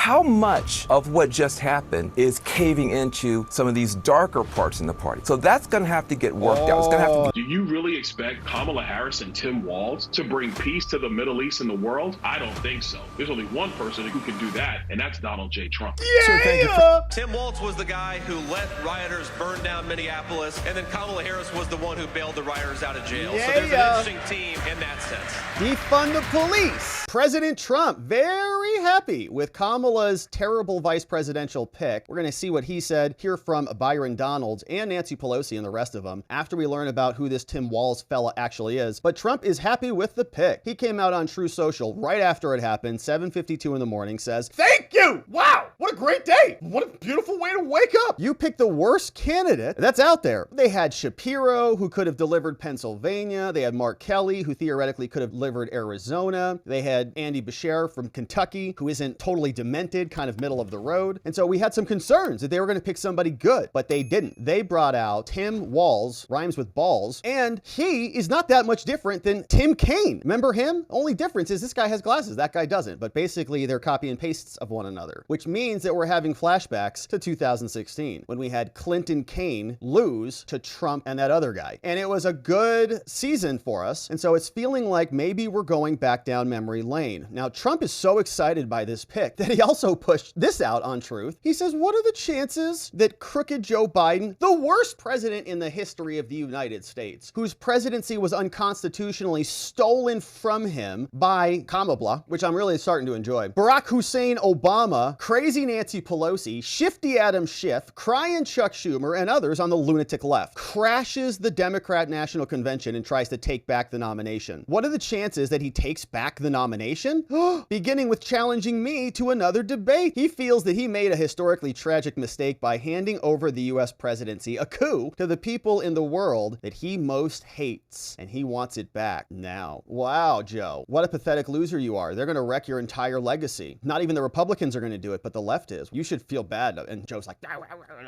how much of what just happened is caving into some of these darker parts in the party? So that's going to have to get worked out. It's going to have to be. Do you really expect Kamala Harris and Tim Walz to bring peace to the Middle East and the world? I don't think so. There's only one person who can do that, and that's Donald J. Trump. Yeah! Tim Walz was the guy who let rioters burn down Minneapolis, and then Kamala Harris was the one who bailed the rioters out of jail. Yeah. So there's an interesting team in that sense. Defund the police. President Trump very happy with Kamala's terrible vice presidential pick. We're going to see what he said, hear from Byron Donalds and Nancy Pelosi and the rest of them after we learn about who this Tim Walz fella actually is. But Trump is happy with the pick. He came out on True Social right after it happened, 7:52 in the morning, says, "Thank you! Wow, what a great day! What a beautiful way to wake up! You picked the worst candidate that's out there." They had Shapiro, who could have delivered Pennsylvania. They had Mark Kelly, who theoretically could have delivered Arizona. They had Andy Beshear from Kentucky, who isn't totally demented, kind of middle of the road. And so we had some concerns that they were going to pick somebody good, but they didn't. They brought out Tim Walz, rhymes with balls, and he is not that much different than Tim Kaine. Remember him? Only difference is this guy has glasses, that guy doesn't. But basically they're copy and pastes of one another, which means that we're having flashbacks to 2016 when we had Clinton Kaine lose to Trump and that other guy. And it was a good season for us. And so it's feeling like maybe we're going back down memory lane. Now, Trump is so excited by this pick that he also pushed this out on Truth. He says, what are the chances that crooked Joe Biden, the worst president in the history of the United States, whose presidency was unconstitutionally stolen from him by Kamala, which I'm really starting to enjoy, Barack Hussein Obama, crazy Nancy Pelosi, shifty Adam Schiff, crying Chuck Schumer, and others on the lunatic left, crashes the Democrat National Convention and tries to take back the nomination? What are the chances that he takes back the nomination? Beginning with challenging me to another debate. He feels that he made a historically tragic mistake by handing over the US presidency, a coup, to the people in the world that he most hates, and he wants it back now. Wow, Joe, what a pathetic loser you are. They're going to wreck your entire legacy. Not even the Republicans are going to do it, but the left is. You should feel bad. And Joe's like,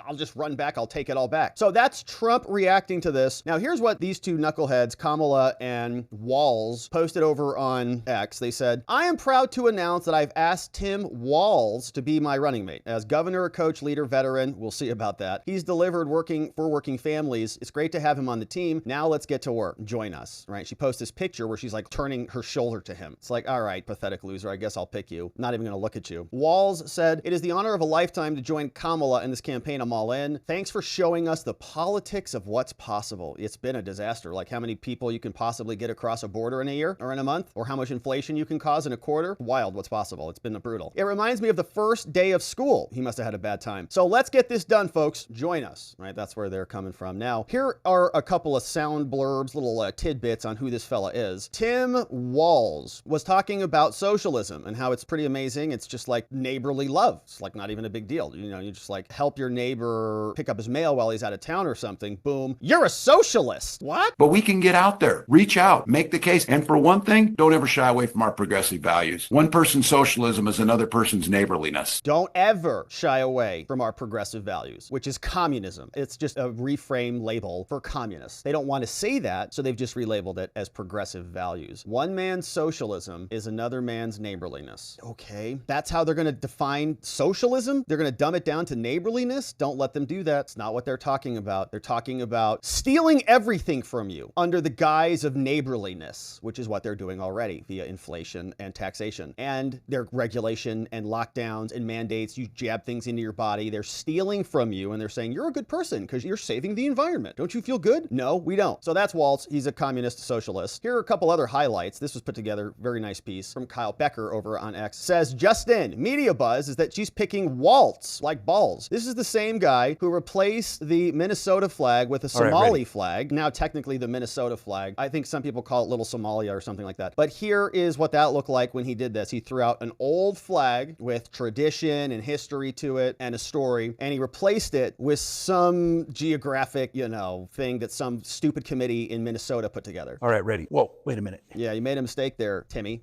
I'll just run back. I'll take it all back. So that's Trump reacting to this. Now, here's what these two knuckleheads, Kamala and Walz, posted over on X. They said, "I am proud to announce that I've asked Tim Walz to be my running mate. As governor, coach, leader, veteran, we'll see about that. He's delivered working families. It's great to have him on the team. Now let's get to work. Join us," right? She posts this picture where she's like turning her shoulder to him. It's like, all right, pathetic loser, I guess I'll pick you. Not even going to look at you. Walz said, "It is the honor of a lifetime to join Kamala in this campaign. I'm all in. Thanks for showing us the politics of what's possible." It's been a disaster. Like how many people you can possibly get across a border in a year or in a month, or how much inflation you can cause in a quarter. Wild what's possible. It's been brutal. It reminds me of the first day of school. He must have had a bad time. So let's get this done, folks. Join us, right? That's where they're coming from. Now, here are a couple of sound blurbs, little tidbits on who this fella is. Tim Walz was talking about socialism and how it's pretty amazing. It's just like neighborly love. It's like not even a big deal. You know, you just like help your neighbor pick up his mail while he's out of town or something. Boom. You're a socialist. What? But we can get out there, reach out, make the case. And for one thing, don't ever shy away from our progressive values. One person's socialism is another person's neighborliness. Don't ever shy away from our progressive values, which is communism. It's just a reframe label for communists. They don't want to say that, so they've just relabeled it as progressive values. One man's socialism is another man's neighborliness. Okay, that's how they're going to define socialism? They're going to dumb it down to neighborliness? Don't let them do that. It's not what they're talking about. They're talking about stealing everything from you under the guise of neighborliness, which is what they're doing already via inflation and taxation and their regulation and lockdowns and mandates. You jab things into your body. They're stealing from you and they're saying you're a good person because you're saving the environment. Don't you feel good? No, we don't. So that's Walz. He's a communist socialist. Here are a couple other highlights. This was put together. Very nice piece from Kyle Becker over on X. Says, just in, media buzz is that she's picking Waltz like balls. This is the same guy who replaced the Minnesota flag with a Somali flag. Now technically the Minnesota flag. I think some people call it Little Somalia or something like that. But here is what that looked like when he did this. He threw out an old flag with tradition and history to it and a story, and he replaced it with some geographic, you know, thing that some stupid committee in Minnesota put together. All right, ready. Whoa, wait a minute. Yeah, you made a mistake there, Timmy.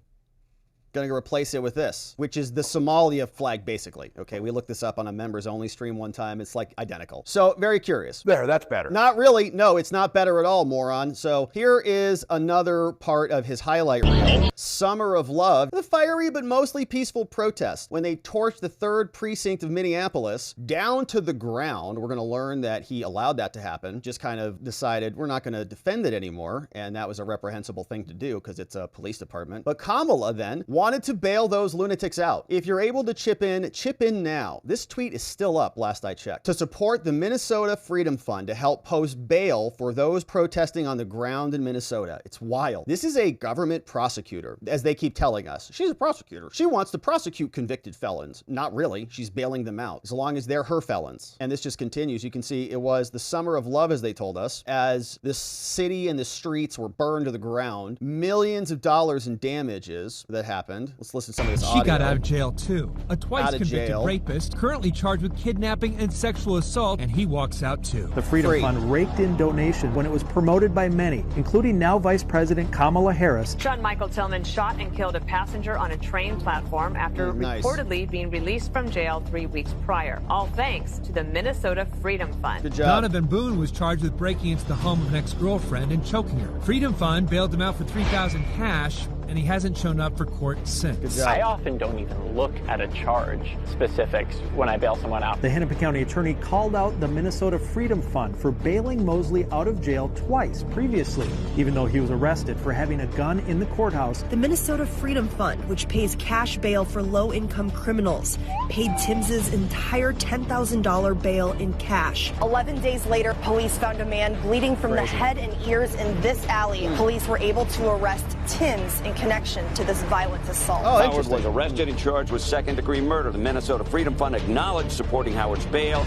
Gonna replace it with this, which is the Somalia flag, basically. Okay, we looked this up on a members-only stream one time. It's like identical. So very curious. There, that's better. Not really. No, it's not better at all, moron. So here is another part of his highlight reel. Summer of Love, the fiery but mostly peaceful protest when they torched the 3rd precinct of Minneapolis down to the ground. We're going to learn that he allowed that to happen, just kind of decided we're not going to defend it anymore. And that was a reprehensible thing to do because it's a police department. But Kamala then wanted to bail those lunatics out. If you're able to chip in now. This tweet is still up last I checked. To support the Minnesota Freedom Fund to help post bail for those protesting on the ground in Minnesota. It's wild. This is a government prosecutor, as they keep telling us. She's a prosecutor. She wants to prosecute convicted felons. Not really. She's bailing them out, as long as they're her felons. And this just continues. You can see it was the Summer of Love, as they told us, as the city and the streets were burned to the ground. Millions of dollars in damages that happened. Let's listen to some of this audio. She got out of jail too. A twice convicted rapist, currently charged with kidnapping and sexual assault, and he walks out too. The Freedom Fund raked in donations when it was promoted by many, including now Vice President Kamala Harris. Sean Michael Tillman shot and killed a passenger on a train platform after reportedly being released from jail 3 weeks prior. All thanks to the Minnesota Freedom Fund. Good job. Donovan Boone was charged with breaking into the home of an ex-girlfriend and choking her. Freedom Fund bailed him out for $3,000 cash, and he hasn't shown up for court since. I often don't even look at a charge specifics when I bail someone out. The Hennepin County attorney called out the Minnesota Freedom Fund for bailing Mosley out of jail twice previously, even though he was arrested for having a gun in the courthouse. The Minnesota Freedom Fund, which pays cash bail for low-income criminals, paid Tims's entire $10,000 bail in cash. 11 days later, police found a man bleeding from the head and ears in this alley. Police were able to arrest Tims in connection to this violent assault. Howard was arrested and charged with second-degree murder. The Minnesota Freedom Fund acknowledged supporting Howard's bail.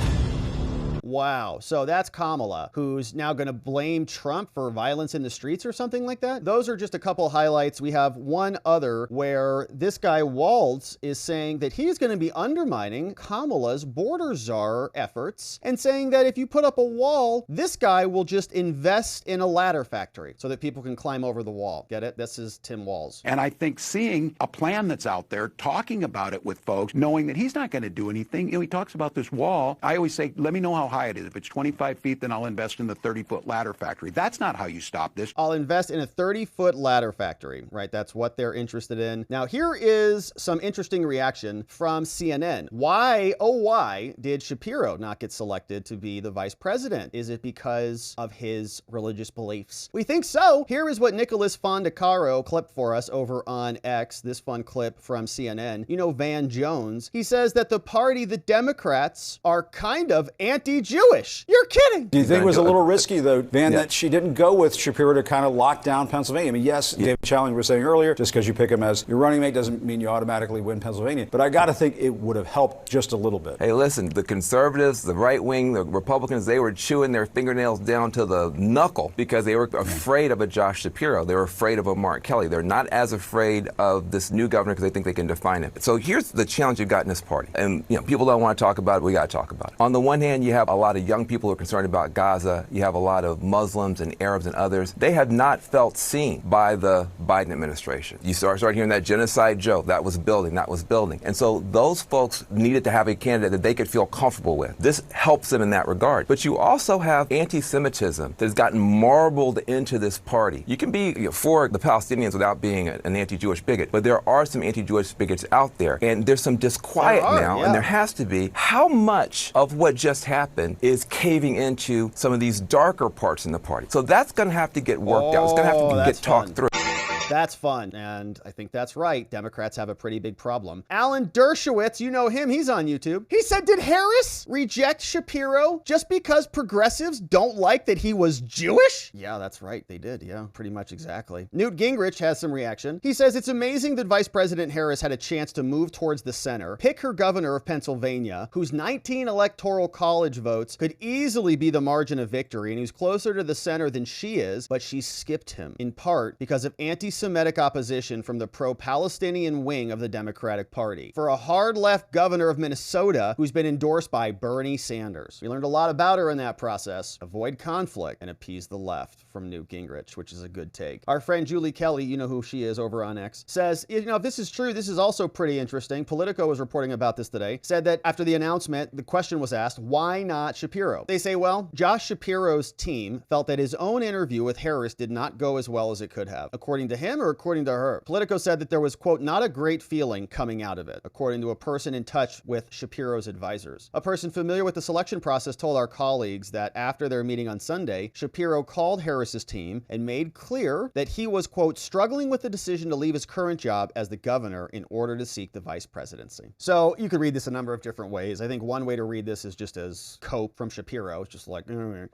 Wow. So that's Kamala, who's now going to blame Trump for violence in the streets or something like that. Those are just a couple highlights. We have one other where this guy Walz is saying that he's going to be undermining Kamala's border czar efforts and saying that if you put up a wall, this guy will just invest in a ladder factory so that people can climb over the wall. Get it? This is Tim Walz. And I think seeing a plan that's out there, talking about it with folks, knowing that he's not going to do anything. He talks about this wall. I always say, let me know how high it is. If it's 25 feet, then I'll invest in the 30-foot ladder factory. That's not how you stop this. I'll invest in a 30-foot ladder factory, right? That's what they're interested in. Now, here is some interesting reaction from CNN. Why, oh why, did Shapiro not get selected to be the vice president? Is it because of his religious beliefs? We think so. Here is what Nicholas Fondacaro clipped for us over on X, this fun clip from CNN. You know Van Jones. He says that the party, the Democrats, are kind of anti-Jewish. You're kidding. Do you think it was a little risky, though, Van, that she didn't go with Shapiro to kind of lock down Pennsylvania? I mean, yes, David Challenger was saying earlier, just because you pick him as your running mate doesn't mean you automatically win Pennsylvania. But I got to think it would have helped just a little bit. Hey, listen, the conservatives, the right wing, the Republicans, they were chewing their fingernails down to the knuckle because they were afraid of a Josh Shapiro. They were afraid of a Mark Kelly. They're not as afraid of this new governor because they think they can define it. So here's the challenge you've got in this party. And, you know, people don't want to talk about it. We got to talk about it. On the one hand, you have a lot of young people who are concerned about Gaza. You have a lot of Muslims and Arabs and others. They have not felt seen by the Biden administration. You start hearing that genocide joke. That was building. And so those folks needed to have a candidate that they could feel comfortable with. This helps them in that regard. But you also have anti-Semitism that has gotten marbled into this party. You can be for the Palestinians without being an anti-Jewish bigot, but there are some anti-Jewish bigots out there. And there's some disquiet now, and there has to be. How much of what just happened is caving into some of these darker parts in the party? So that's going to have to get worked out. It's going to have to get talked through. That's fun, and I think that's right. Democrats have a pretty big problem. Alan Dershowitz, you know him, he's on YouTube. He said, did Harris reject Shapiro just because progressives don't like that he was Jewish? Yeah, that's right, they did, yeah, pretty much exactly. Newt Gingrich has some reaction. He says, it's amazing that Vice President Harris had a chance to move towards the center, pick her governor of Pennsylvania, whose 19 electoral college votes could easily be the margin of victory, and who's closer to the center than she is, but she skipped him, in part because of anti-Semitic opposition from the pro-Palestinian wing of the Democratic Party. For a hard-left governor of Minnesota, media who's been endorsed by Bernie Sanders. We learned a lot about her in that process. Avoid conflict and appease the left from Newt Gingrich, which is a good take. Our friend Julie Kelly, you know who she is over on X, says, you know, if this is true, this is also pretty interesting. Politico was reporting about this today, said that after the announcement, the question was asked, why not Shapiro? They say, well, Josh Shapiro's team felt that his own interview with Harris did not go as well as it could have. According to him or according to her? Politico said that there was, quote, not a great feeling coming out of it, according to a person in touch with Shapiro's advisors. A person familiar with the selection process told our colleagues that after their meeting on Sunday, Shapiro called Harris's team and made clear that he was, quote, struggling with the decision to leave his current job as the governor in order to seek the vice presidency. So you could read this a number of different ways. I think one way to read this is just as cope from Shapiro. It's just like,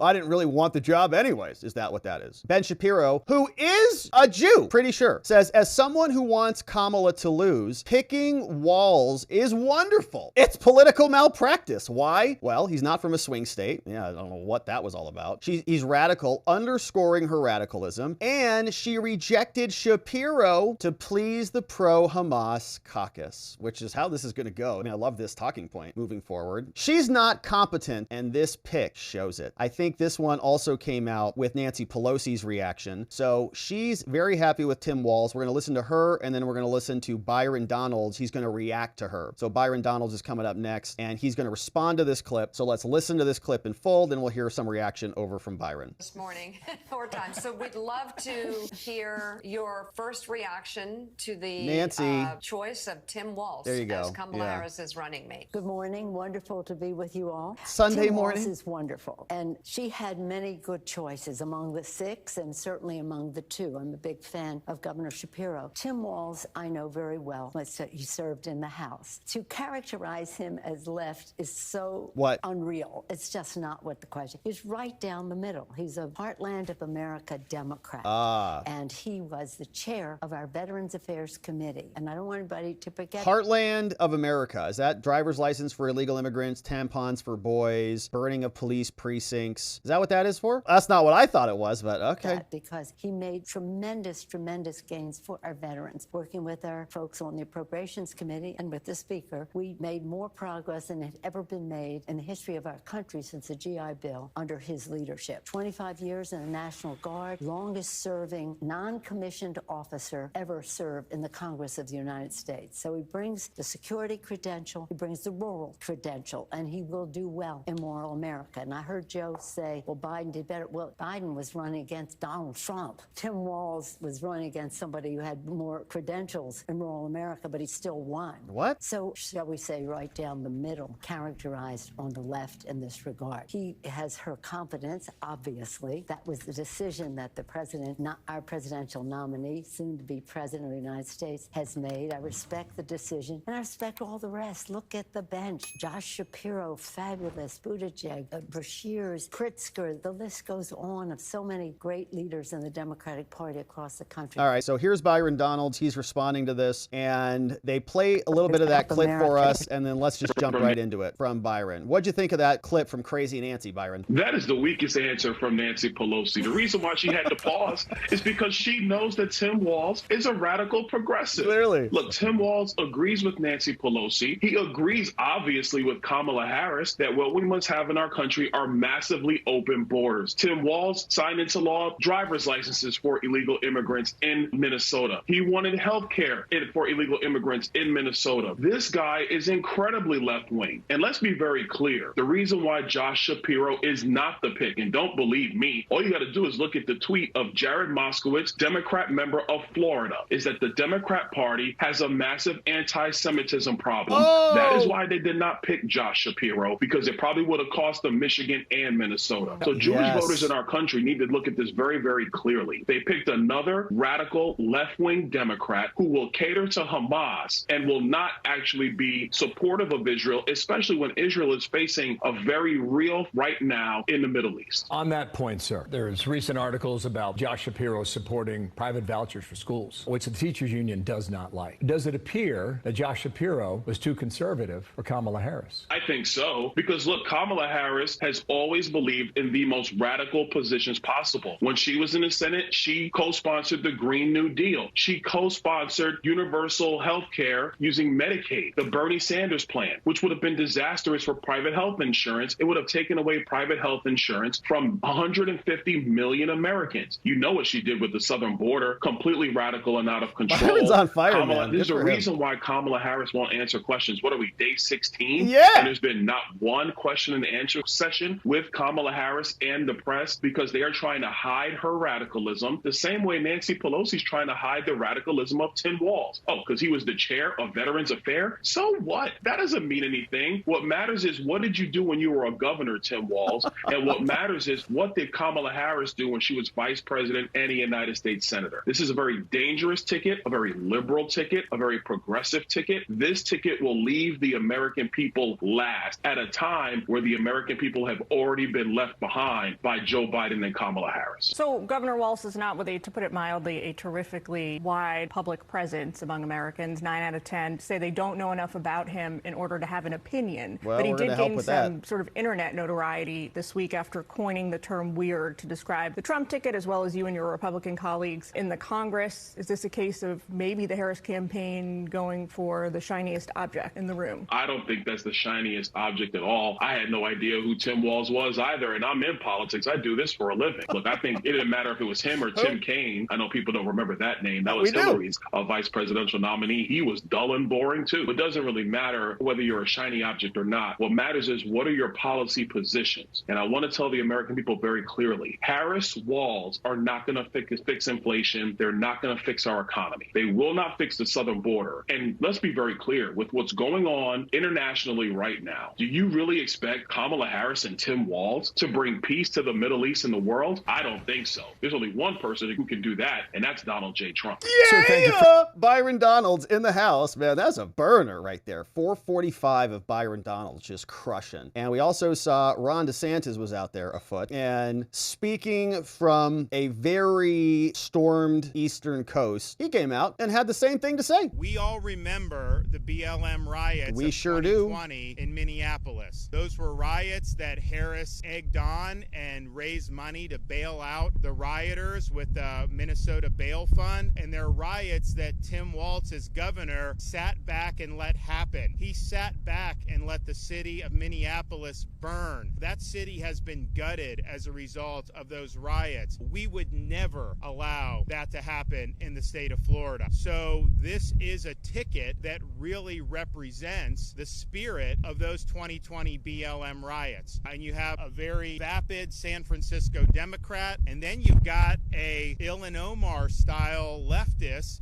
I didn't really want the job anyways. Is that what that is? Ben Shapiro, who is a Jew, pretty sure, says, as someone who wants Kamala to lose, picking Walz is wonderful. It's political malpractice. Why? Well, he's not from a swing state. Yeah, I don't know what that was all about. He's radical, underscoring her radicalism, and she rejected Shapiro to please the pro-Hamas caucus, which is how this is going to go. I mean, I love this talking point moving forward. She's not competent, and this pick shows it. I think this one also came out with Nancy Pelosi's reaction. So she's very happy with Tim Walz. We're going to listen to her, and then we're going to listen to Byron Donalds. He's going to react to her. So Byron Donalds is coming up next, and he's going to respond to this clip. So let's listen to this clip in full, then we'll hear some reaction over from Byron. This morning, 4 times. So we'd love to hear your first reaction to the Nancy choice of Tim Walz there you go. as Kamala Harris's running mate. Good morning. Wonderful to be with you all. Sunday Tim morning. Walz is wonderful. And she had many good choices among the 6 and certainly among the 2. I'm a big fan of Governor Shapiro. Tim Walz, I know very well. He served in the House. To characterize him as left is so unreal. It's just not what the question. He's right down the middle. He's a Heartland of America Democrat. And he was the chair of our Veterans Affairs Committee. And I don't want anybody to forget. Heartland of America. Is that driver's license for illegal immigrants, tampons for boys, burning of police precincts? Is that what that is for? That's not what I thought it was, but okay. Because he made tremendous, tremendous gains for our veterans. Working with our folks on the Appropriations Committee and with the Speaker, we made more progress than had ever been made in the history of our country since the GI Bill under his leadership. 25 years in the National Guard, longest serving non-commissioned officer ever served in the Congress of the United States. So he brings the security credential, he brings the rural credential, and he will do well in rural America. And I heard Joe say, well, Biden did better. Well, Biden was running against Donald Trump. Tim Walz was running against somebody who had more credentials in rural America, but he still won. What? So, shall we say, right down the middle, characterized on the left in this regard. He has her confidence, obviously. That was the decision that the president, not our presidential nominee, soon to be president of the United States, has made. I respect the decision, and I respect all the rest. Look at the bench. Josh Shapiro, fabulous. Buttigieg, Beshears, Pritzker. The list goes on of so many great leaders in the Democratic Party across the country. All right, so here's Byron Donalds. He's responding to this, and they play a little bit of that clip for us, and then let's just jump right into it from Byron. What'd you think of that clip from Crazy Nancy, Byron? That is the weakest answer from Nancy Pelosi. The reason why she had to pause is because she knows that Tim Walz is a radical progressive. Clearly. Look, Tim Walz agrees with Nancy Pelosi. He agrees, obviously, with Kamala Harris that what we must have in our country are massively open borders. Tim Walz signed into law driver's licenses for illegal immigrants in Minnesota. He wanted health care for illegal immigrants in Minnesota. This guy is incredibly left-wing. And let's be very clear. The reason why Josh Shapiro is not the pick, and don't believe me, all you got to do is look at the tweet of Jared Moskowitz, Democrat member of Florida, is that the Democrat Party has a massive anti-Semitism problem. That is why they did not pick Josh Shapiro, because it probably would have cost them Michigan and Minnesota. So Jewish voters in our country need to look at this very, very clearly. They picked another radical left-wing Democrat who will cater to Hamas and will not actually be supportive of Israel, especially when Israel is facing a very real right now in the Middle East. On that point, sir, there's recent articles about Josh Shapiro supporting private vouchers for schools, which the teachers union does not like. Does it appear that Josh Shapiro was too conservative for Kamala Harris? I think so, because look, Kamala Harris has always believed in the most radical positions possible. When she was in the Senate, she co-sponsored the Green New Deal. She co-sponsored universal health care using Medicaid, the Bernie Sanders plan. which would have been disastrous for private health insurance. It would have taken away private health insurance from 150 million Americans. You know what she did with the southern border, completely radical and out of control. Byron's on fire, man. There's a Good for him. reason why Kamala Harris won't answer questions. What are we, day 16? Yeah. And there's been not one question and answer session with Kamala Harris and the press because they are trying to hide her radicalism the same way Nancy Pelosi's trying to hide the radicalism of Tim Walz. Oh, because he was the chair of Veterans Affairs? So what? That doesn't mean anything. What matters is what did you do when you were a governor, Tim Walz? And what matters is what did Kamala Harris do when she was vice president and a United States senator? This is a very dangerous ticket, a very liberal ticket, a very progressive ticket. This ticket will leave the American people last at a time where the American people have already been left behind by Joe Biden and Kamala Harris. So Governor Walz is not, to put it mildly, a terrifically wide public presence among Americans. 9 out of 10 say they don't know enough about him in order to have an opinion. Well, but he did gain some that. sort of internet notoriety this week after coining the term weird to describe the Trump ticket, as well as you and your Republican colleagues in the Congress. Is this a case of maybe the Harris campaign going for the shiniest object in the room? I don't think that's the shiniest object at all. I had no idea who Tim Walz was either, and I'm in politics. I do this for a living. Look, I think it didn't matter if it was him or Tim Kaine. I know people don't remember that name. That was Hillary's vice presidential nominee. He was dull and boring too. It doesn't really matter whether you're a shiny object or not. What matters is what are your policy positions? And I want to tell the American people very clearly, Harris, Walz are not going to fix inflation. They're not going to fix our economy. They will not fix the southern border. And let's be very clear, with what's going on internationally right now, do you really expect Kamala Harris and Tim Walz to bring peace to the Middle East and the world? I don't think so. There's only one person who can do that, and that's Donald J. Trump. Yeah! Byron Donalds in the house. Man, that's a burner right there. 445 of Byron Donalds just crushing. And we also saw Ron DeSantis was out there afoot. And speaking from a very stormed eastern coast, he came out and had the same thing to say. We all remember the BLM riots we of sure 2020 in Minneapolis. Those were riots that Harris egged on and raised money to bail out the rioters with the Minnesota Bail Fund. And they're riots that Tim Walz, as governor, sat back and let happen. He sat back and let the city of Minneapolis burn. That city has been gutted as a result of those riots. We would never allow that to happen in the state of Florida. So this is a ticket that really represents the spirit of those 2020 BLM riots. And you have a very vapid San Francisco Democrat, and then you've got a Ilhan Omar style leftist,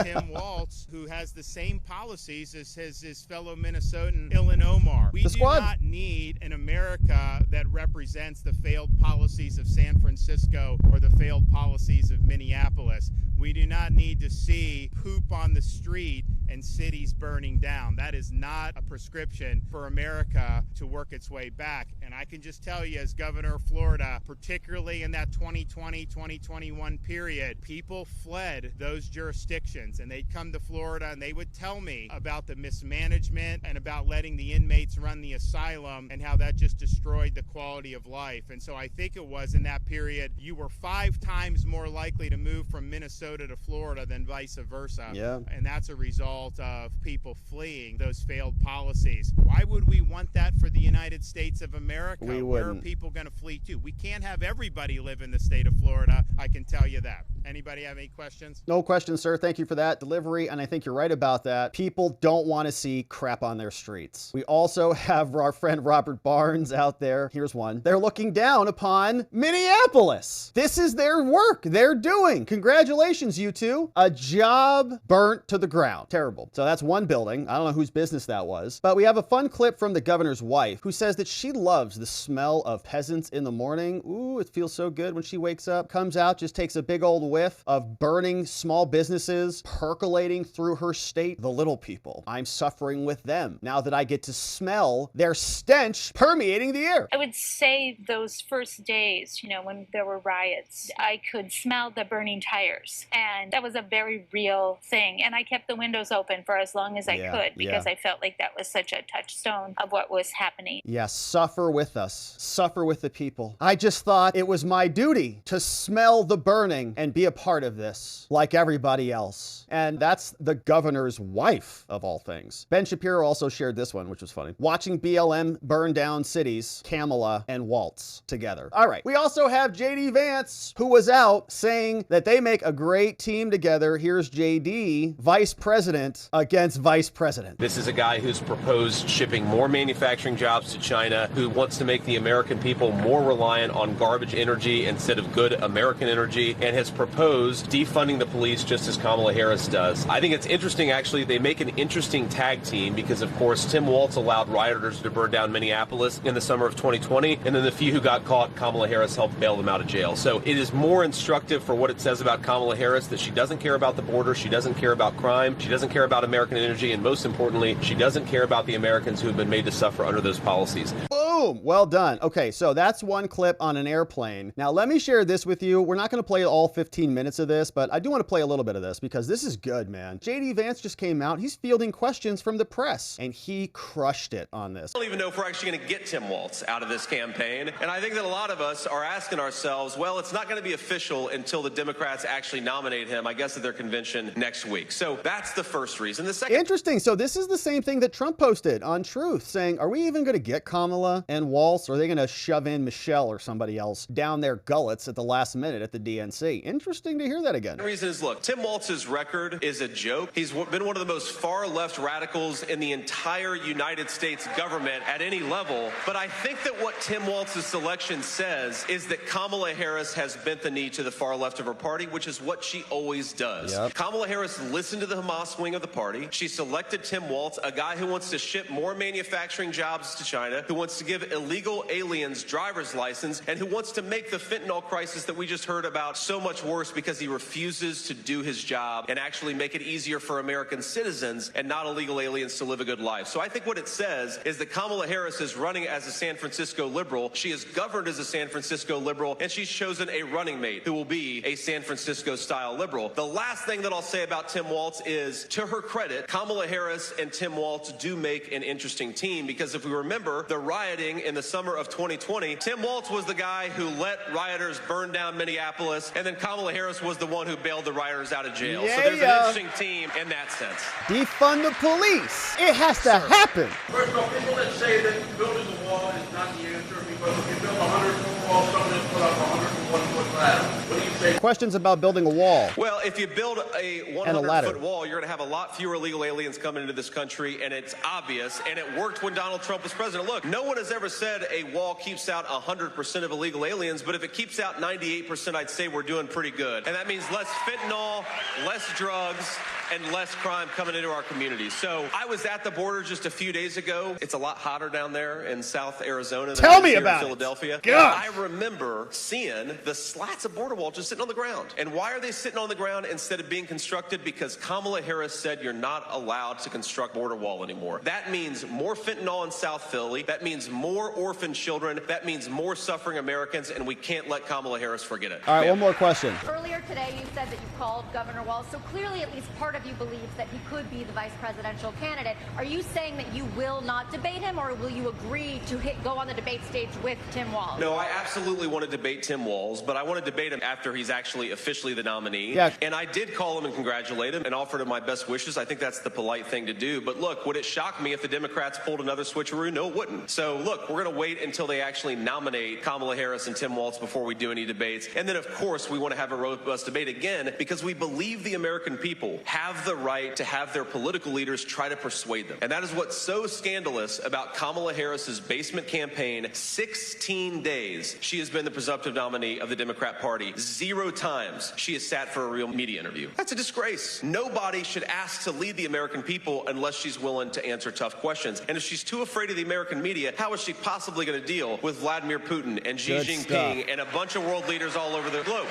Tim Walz, who has the same policies as his fellow Minnesotan Ilhan Omar. We do not need an America that represents the failed policies of San Francisco or the failed policies of Minneapolis. We do not need to see poop on the street and cities burning down. That is not a prescription for America to work its way back. And I can just tell you, as governor of Florida, particularly in that 2020-2021 period, people fled those jurisdictions, and they'd come to Florida and they would tell me about the mismanagement and about letting the inmates run the asylum and how that just destroyed the quality of life. And so I think it was in that period, you were 5 times more likely to move from Minnesota to Florida than vice versa. Yeah. And that's a result of people fleeing those failed policies. Why would we want that for the United States of America? We Where are wouldn't. people going to flee to? We can't have everybody live in the state of Florida. I can tell you that. Anybody have any questions? No questions, sir. Thank you for that delivery. And I think you're right about that. People don't want to see crap on their streets. We also have our friend Robert Barnes out there. Here's one. They're looking down upon Minneapolis. This is their work they're doing. Congratulations, you two. A job burnt to the ground. Terrible. So that's one building. I don't know whose business that was. But we have a fun clip from the governor's wife who says that she loves the smell of peasants in the morning. Ooh, it feels so good when she wakes up. Comes out, just takes a big old whiff of burning small businesses percolating through her state. The little people. I'm suffering with them now that I get to smell their stench permeating the air. I would say those first days, when there were riots, I could smell the burning tires. And that was a very real thing. And I kept the windows open. open for as long as I could because yeah. I felt like that was such a touchstone of what was happening. Yeah, suffer with us. Suffer with the people. I just thought it was my duty to smell the burning and be a part of this, like everybody else. And that's the governor's wife, of all things. Ben Shapiro also shared this one, which was funny. Watching BLM burn down cities, Kamala and Walz together. All right. We also have JD Vance, who was out saying that they make a great team together. Here's JD, vice president against vice president. This is a guy who's proposed shipping more manufacturing jobs to China, who wants to make the American people more reliant on garbage energy instead of good American energy, and has proposed defunding the police just as Kamala Harris does. I think it's interesting, actually. They make an interesting tag team because, of course, Tim Walz allowed rioters to burn down Minneapolis in the summer of 2020, and then the few who got caught, Kamala Harris helped bail them out of jail. So it is more instructive for what it says about Kamala Harris that she doesn't care about the border, she doesn't care about crime, she doesn't care about American energy, and most importantly, she doesn't care about the Americans who have been made to suffer under those policies. Boom! Well done. Okay, so that's one clip on an airplane. Now, let me share this with you. We're not going to play all 15 minutes of this, but I do want to play a little bit of this because this is good, man. JD Vance just came out. He's fielding questions from the press, and he crushed it on this. I don't even know if we're actually going to get Tim Walz out of this campaign. And I think that a lot of us are asking ourselves, well, it's not going to be official until the Democrats actually nominate him, I guess, at their convention next week. So that's the first reason. The second. Interesting. So this is the same thing that Trump posted on Truth, saying, are we even going to get Kamala and Walz, or are they going to shove in Michelle or somebody else down their gullets at the last minute at the DNC? Interesting to hear that again. The reason is, look, Tim Walz's record is a joke. He's been one of the most far-left radicals in the entire United States government at any level. But I think that what Tim Walz's selection says is that Kamala Harris has bent the knee to the far left of her party, which is what she always does. Yep. Kamala Harris listened to the Hamas wing of the party. She selected Tim Walz, a guy who wants to ship more manufacturing jobs to China, who wants to give illegal aliens driver's license, and who wants to make the fentanyl crisis that we just heard about so much worse because he refuses to do his job and actually make it easier for American citizens and not illegal aliens to live a good life. So I think what it says is that Kamala Harris is running as a San Francisco liberal. She is governed as a San Francisco liberal, and she's chosen a running mate who will be a San Francisco-style liberal. The last thing that I'll say about Tim Walz is, to her credit, Kamala Harris and Tim Walz do make an interesting team because if we remember the rioting in the summer of 2020, Tim Walz was the guy who let rioters burn down Minneapolis, and then Kamala Harris was the one who bailed the rioters out of jail. Yeah, so there's an interesting team in that sense. Defund the police. It has to happen. First of all, people that say that building a wall is not the answer because if you build 100-foot wall, someone will put up a 101-foot ladder. What do you say? Questions about building a wall. Well, if you build a 100-foot wall, you're going to have a lot fewer illegal aliens coming into this country, and it's obvious, and it worked when Donald Trump was president. Look, no one has ever said a wall keeps out 100% of illegal aliens, but if it keeps out 98%, I'd say we're doing pretty good. And that means less fentanyl, less drugs, and less crime coming into our communities. So I was at the border just a few days ago. It's a lot hotter down there in South Arizona than it is here in Philadelphia. I remember seeing the slats of border wall just sitting on the ground. And why are they sitting on the ground instead of being constructed? Because Kamala Harris said you're not allowed to construct border wall anymore. That means more fentanyl in South Philly. That means more orphan children. That means more suffering Americans, and we can't let Kamala Harris forget it. All right, one more question. Earlier today, you said that you called Governor Walz, so clearly at least part of you believes that he could be the vice presidential candidate. Are you saying that you will not debate him, or will you agree to go on the debate stage with Tim Walz? No, I absolutely want to debate Tim Walz, but I want to debate him after he's actually officially the nominee. Yeah. And I did call him and congratulate him and offered him my best wishes. I think that's the polite thing to do. But look, would it shock me if the Democrats pulled another switcheroo? No, it wouldn't. So look, we're going to wait until they actually nominate Kamala Harris and Tim Walz before we do any debates. And then, of course, we want to have a robust debate again because we believe the American people have the right to have their political leaders try to persuade them. And that is what's so scandalous about Kamala Harris's basement campaign. 16 days she has been the presumptive nominee of the Democrat Party. 0 times she has sat for a real media interview. That's a disgrace. Nobody should ask to lead the American people unless she's willing to answer tough questions. And if she's too afraid of the American media, how is she possibly going to deal with Vladimir Putin and Xi Jinping and a bunch of world leaders all over the globe?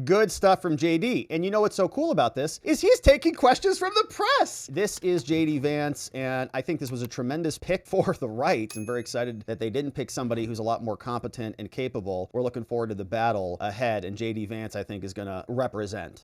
Good stuff from JD. And you know what's so cool about this is he's taking questions from the press. This is JD Vance, and I think this was a tremendous pick for the right. I'm very excited that they didn't pick somebody who's a lot more competent and capable. We're looking forward to the battle ahead, and JD Vance, I think, is going to represent.